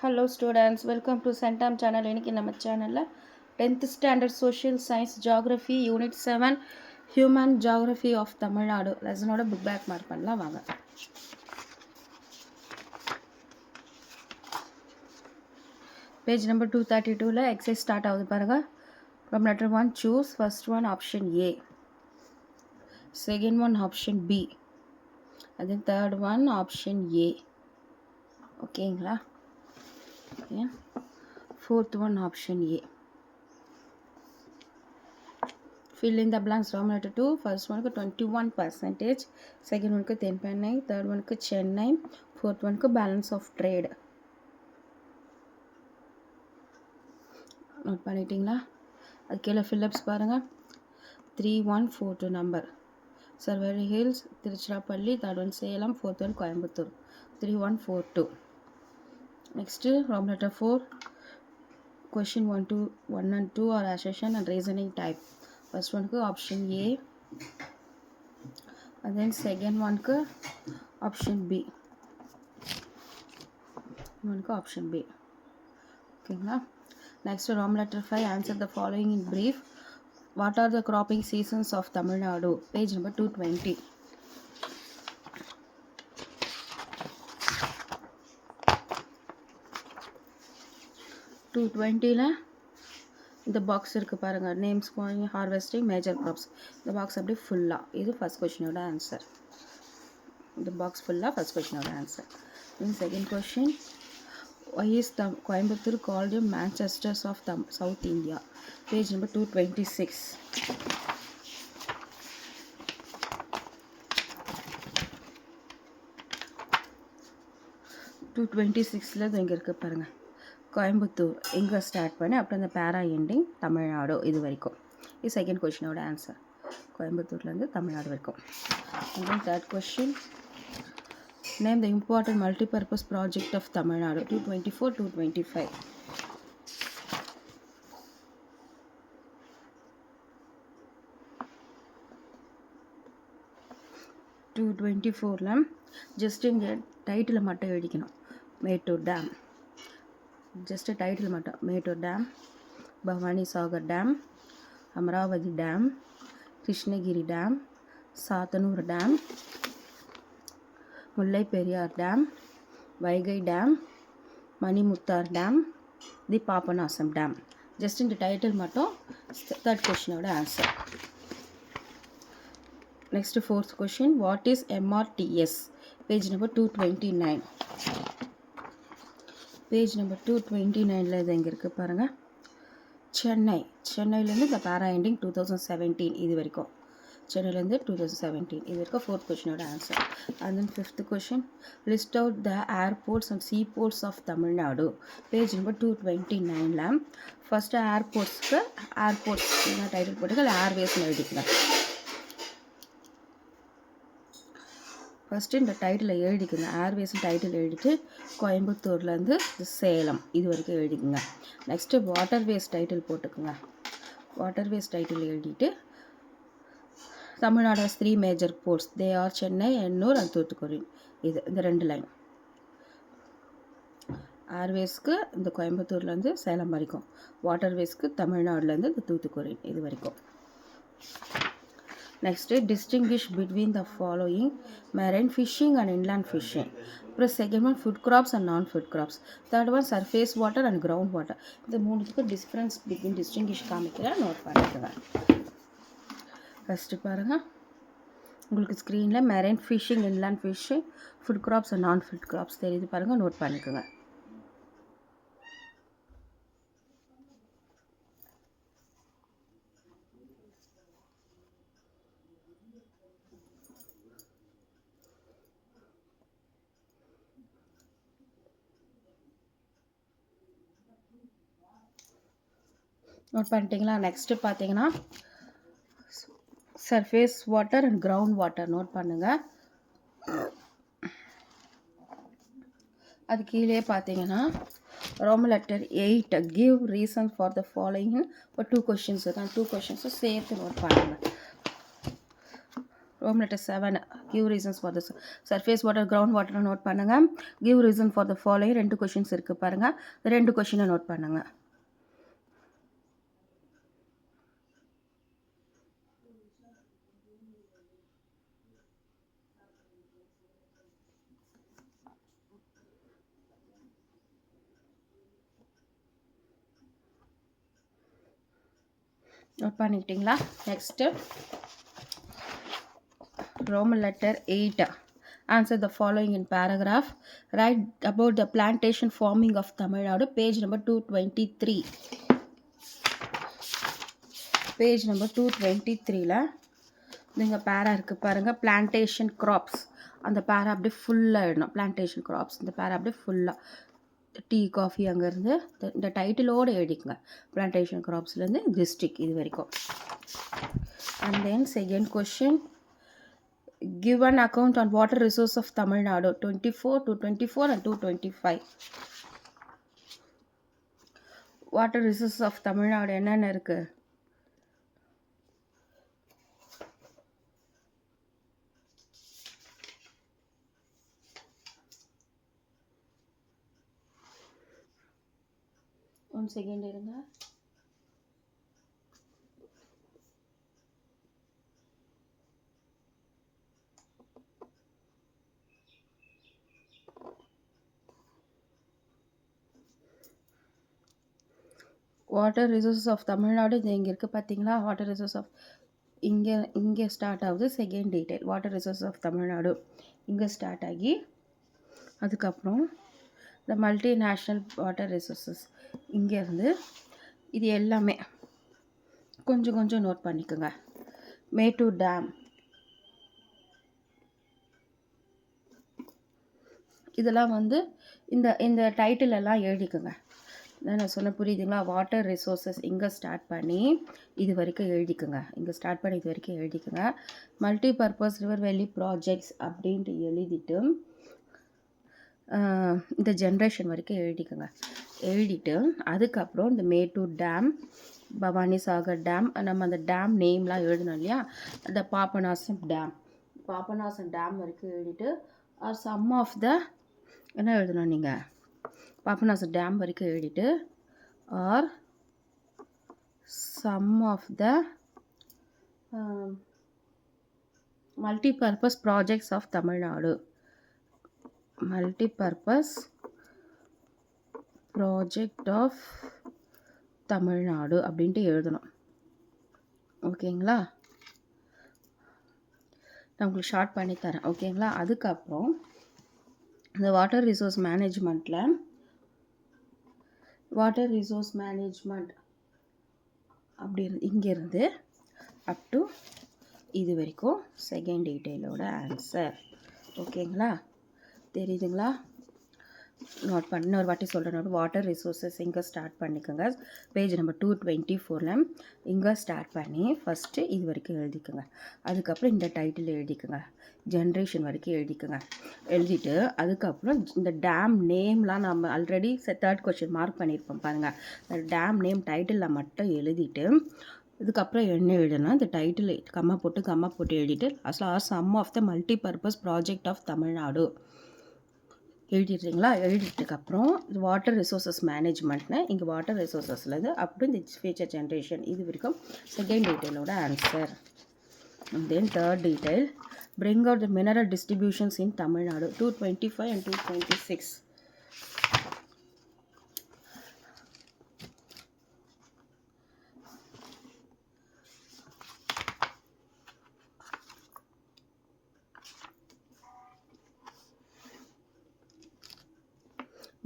Hello students, welcome to Centam channel. இன்னைக்கு நம்ம சேனல்ல 10th standard social science geography unit 7 human geography of Tamil Nadu லெசனோட book back mark பண்ணலாம் வாங்க. Page number 232ல exercise start ஆகுது பாருங்க. From letter 1 choose first one option A, second one option B, and then third one option A. ஓகேங்களா? Okay. Fourth one option A. Fill in the blanks. Roman letter 2. First one ku 21%, second one ku 10.9, third one ku Chennai, fourth one ku balance of trade. Note பண்ணிட்டீங்களா? அது கீழே fill ups பாருங்கள். 3142 நம்பர். Shevaroy hills, Tiruchirappalli, third one Salem, fourth one Coimbatore. 3142. Next roman letter 4. Question 1 and 2 are assertion and reasoning type. First one ku option A, and then second one ku option B. One ku option B. Okay na? Next Roman letter 5. Answer the following in brief. What are the cropping seasons of Tamil Nadu? Page number 220. இந்த box இருக்கு பாருங்க. Names harvesting major crops. இந்த box அப்படியே ஃபுல்லா. இது first क्वेश्चनோட answer. இந்த box ஃபுல்லா ஃபர்ஸ்ட் क्वेश्चनோட answer. Then second question. Why is the Coimbatore called the Manchester of South India? Page number 226. 226ல இங்க இருக்கு பாருங்க. கோயம்புத்தூர் எங்கே ஸ்டார்ட் பண்ணி அப்புறம் இந்த பேரா எண்டிங் தமிழ்நாடு இது வரைக்கும். இது செகண்ட் கொஷினோட ஆன்சர். கோயம்புத்தூர்லேருந்து தமிழ்நாடு வரைக்கும். And then third question. Name the important multipurpose project of Tamil Nadu. 224, 225. 224ல ஜஸ்ட் இங்கே டைட்டில் மட்டும் எழுதிக்கணும். மேட்டூர் டேம். ஜஸ்ட் டைட்டில் மட்டும். Mettur dam, Bhavani Sagar dam, Amaravathi dam, Krishnagiri dam, Sathanur dam, Mullai Periyar dam, Vaigai dam, Manimuthar dam, the Papanasam dam. Just இந்த டைட்டில் மட்டும் தேர்ட் கொஷினோட answer. Next fourth question. What is MRTS? Page number 229. Page number 229ல இது எங்கே இருக்குது பாருங்கள். சென்னையிலேருந்து இந்த பேரா எண்டிங் 2017 இது வரைக்கும். சென்னையிலேருந்து 2017 இது வரைக்கும் ஃபோர்த் கொஷினோட answer. And then fifth question. List out the airports and seaports of Tamil Nadu. Page number 229ல ஃபஸ்ட்டு ஏர்போர்ட்ஸ்க்கு ஏர்போர்ட்ஸ் டைட்டில் போட்டுக்கு இல்லை ஏர்வேஸ்னு எழுதிக்கலாம். ஃபஸ்ட்டு இந்த டைட்டில் எழுதிக்குங்க. ஏர்வேஸ் டைட்டில் எழுதிட்டு கோயம்புத்தூர்லேருந்து சேலம் இது வரைக்கும் எழுதிக்குங்க. நெக்ஸ்ட்டு வாட்டர்வேஸ் டைட்டில் போட்டுக்குங்க. வாட்டர்வேஸ் டைட்டில் எழுதிட்டு Tamil Nadu has 3 major ports. They are Chennai, Ennore and Thoothukudi. இது இந்த 2 லைன். ஏர்வேஸ்க்கு இந்த கோயம்புத்தூர்லேருந்து சேலம் வரைக்கும். வாட்டர்வேஸ்க்கு தமிழ்நாடுலேருந்து இந்த தூத்துக்குடி இது வரைக்கும். Next, distinguish between the following: marine fishing and inland fishing. Second one, food crops and non-food crops. Third one, surface water and ground water. இந்த மூணுத்துக்கு டிஃப்ரென்ஸ் பிட்வீன் டிஸ்டிங்கிஷ் காமிக்கிறேன், நோட் பண்ணிக்கோங்க. ஃபஸ்ட்டு பாருங்கள், உங்களுக்கு ஸ்க்ரீனில் marine fishing, inland fishing, food crops and non food crops தெரியுது பாருங்கள், note பண்ணிக்கோங்க. நோட் பண்ணிட்டீங்களா? நெக்ஸ்ட்டு பார்த்தீங்கன்னா surface water and ground water note பண்ணுங்கள். அது கீழே பார்த்தீங்கன்னா Roman letter 8 give reason for the following. இப்போ 2 கொஷின்ஸ் தான். 2 கொஷின்ஸும் சேர்த்து நோட் பண்ணுங்கள். Roman letter 7. Give reasons for this. Surface water, ground water note பண்ணுங்க. Give reason for the following. 2 questions இருக்கு பாருங்க. 2 question note பண்ணுங்க. நோட் பண்ணிக்கிட்டீங்களா? Next Roman letter 8. Answer the following in paragraph. Write about the plantation farming of Tamil Nadu. Page number 223. Page number 223ல நீங்கள் பேரா இருக்குது பாருங்கள். Plantation graphs அந்த பேரா அப்படியே ஃபுல்லாக எழுதணும். பிளான்டேஷன் கிராப்ஸ் இந்த பேரா அப்படியே ஃபுல்லாக டீ காஃபி அங்கேருந்து இந்த டைட்டிலோடு எழுதிக்குங்க. பிளான்டேஷன் கிராப்ஸ்லேருந்து டிஸ்ட்ரிக் இது வரைக்கும். And then second question. Give an account on water resource of Tamil Nadu 24, 224 and 225. Water resources of Tamil Nadu என்னென்ன இருக்கு? ஒன் செகண்ட் இருங்க. வாட்டர் ரிசோர்ஸஸ் ஆஃப் தமிழ்நாடு இது இங்கே இருக்குது பார்த்தீங்களா? வாட்டர் ரிசோர்ஸ் ஆஃப் இங்கே ஸ்டார்ட் ஆகுது. Second detail water resource of Tamil Nadu இங்கே ஸ்டார்ட் ஆகி அதுக்கப்புறம் இந்த மல்டிநேஷ்னல் வாட்டர் ரிசோர்ஸஸ் இங்கேருந்து இது எல்லாமே கொஞ்சம் கொஞ்சம் நோட் பண்ணிக்கோங்க. மேட்டூர் டேம் இதெல்லாம் இந்த டைட்டில் எல்லாம் எழுதிக்கோங்க. நான் சொன்ன புரியுதுங்களா? வாட்டர் ரிசோர்ஸஸ் இங்கே ஸ்டார்ட் பண்ணி இது வரைக்கும் எழுதிக்குங்க. இங்கே ஸ்டார்ட் பண்ணி இது வரைக்கும் எழுதிக்குங்க. Multi purpose river valley projects அப்படின்ட்டு எழுதிட்டு இந்த ஜென்ரேஷன் வரைக்கும் எழுதிக்குங்க. எழுதிட்டு அதுக்கப்புறம் இந்த மேட்டூர் டேம், பவானி சாகர் டேம், நம்ம அந்த டேம் நேம்லாம் எழுதணும் இல்லையா? அந்த பாபநாசம் டேம் வரைக்கும் எழுதிட்டு ஆர் சம் ஆஃப் த என்ன எழுதணும் நீங்கள்? பாபநாசம் டேம் வரைக்கும் எழுதிட்டு R some of the multipurpose projects of Tamil Nadu. Multipurpose project of Tamil Nadu அப்படின்ட்டு எழுதணும். ஓகேங்களா? நான் உங்களுக்கு ஷார்ட் பண்ணி தரேன். ஓகேங்களா? அதுக்கப்புறம் இந்த வாட்டர் ரிசோர்ஸ் மேனேஜ்மெண்ட் அப்படி இங்கேருந்து அப் டு இது வரைக்கும் செகண்ட் டீட்டெயிலோட ஆன்சர். ஓகேங்களா? தெரியுதுங்களா? நோட் பண்ணி இன்னொரு வாட்டி சொல்கிறேன். வாட்டர் ரிசோர்ஸஸ் இங்கே ஸ்டார்ட் பண்ணிக்கோங்க. பேஜ் நம்பர் 224 இங்கே ஸ்டார்ட் பண்ணி ஃபஸ்ட்டு இது வரைக்கும் எழுதிக்கோங்க. அதுக்கப்புறம் இந்த டைட்டில் எழுதிக்கோங்க. ஜென்ரேஷன் வரைக்கும் எழுதிட்டு அதுக்கப்புறம் இந்த டேம் நேம்லாம் நம்ம ஆல்ரெடி தேர்ட் கொஸ்டின் மார்க் பண்ணியிருப்போம் பாருங்கள். இந்த டேம் நேம் டைட்டிலில் மட்டும் எழுதிட்டு இதுக்கப்புறம் என்ன எழுதணும்? இந்த டைட்டில் கம்மா போட்டு எழுதிட்டு லாஸ்ட்டில் some of the multipurpose project of Tamil Nadu எழுதிடுறீங்களா? எழுதிட்டுக்கப்புறம் வாட்டர் ரிசோர்ஸஸ் மேனேஜ்மெண்ட்னு இங்கே வாட்டர் ரிசோர்ஸஸ்லேருந்து அப்புறம் இந்த ஃபியூச்சர் ஜென்ரேஷன் இது வரைக்கும் செகண்ட் டீட்டெயிலோட answer. Then third detail bring out the mineral distributions in Tamil Nadu 225 and 226.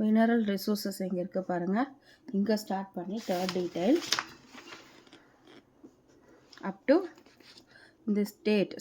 Mineral resources எங்கே இருக்குது பாருங்கள். இங்கே ஸ்டார்ட் பண்ணி தேர்ட் டீட்டெயில் அப் டு இந்த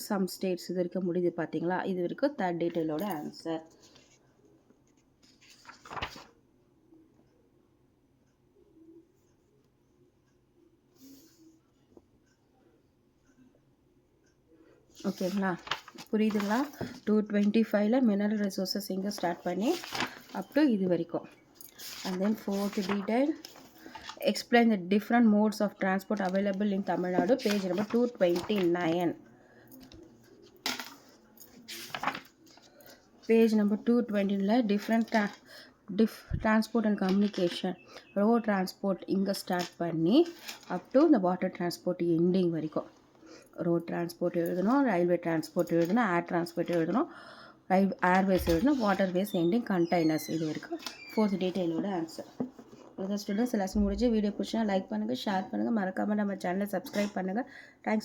சம் ஸ்டேட்ஸ் இது வரைக்கும் முடியுது பார்த்தீங்களா? இது வரைக்கும் தேர்ட் டீட்டெயிலோட ஆன்சர். ஓகேங்களா? புரியுதுங்களா? 225ல் மினரல் ரிசோர்ஸஸ் இங்கே ஸ்டார்ட் பண்ணி அப் டு இது வரைக்கும். And then fourth detail explain the different modes of transport available in Tamil Nadu, page number 229. Page number 220ல transport and communication road transport இங்கே ஸ்டார்ட் பண்ணி up to இந்த water transport ending வரைக்கும் road transport எழுதணும், railway transport எழுதணும், air transport எழுதணும், airways எழுதணும், waterways ending containers இது வரைக்கும் 4th டீட்டெயிலோட ஆன்சர். ஸ்டூடெண்ட்ஸ் லெசன் முடிஞ்சு வீடியோ பிடிச்சினா லைக் பண்ணுங்கள், ஷேர் பண்ணுங்கள், மறக்காமல் நம்ம சேனலை சப்ஸ்கிரைப் பண்ணுங்கள். தேங்க்ஸ்.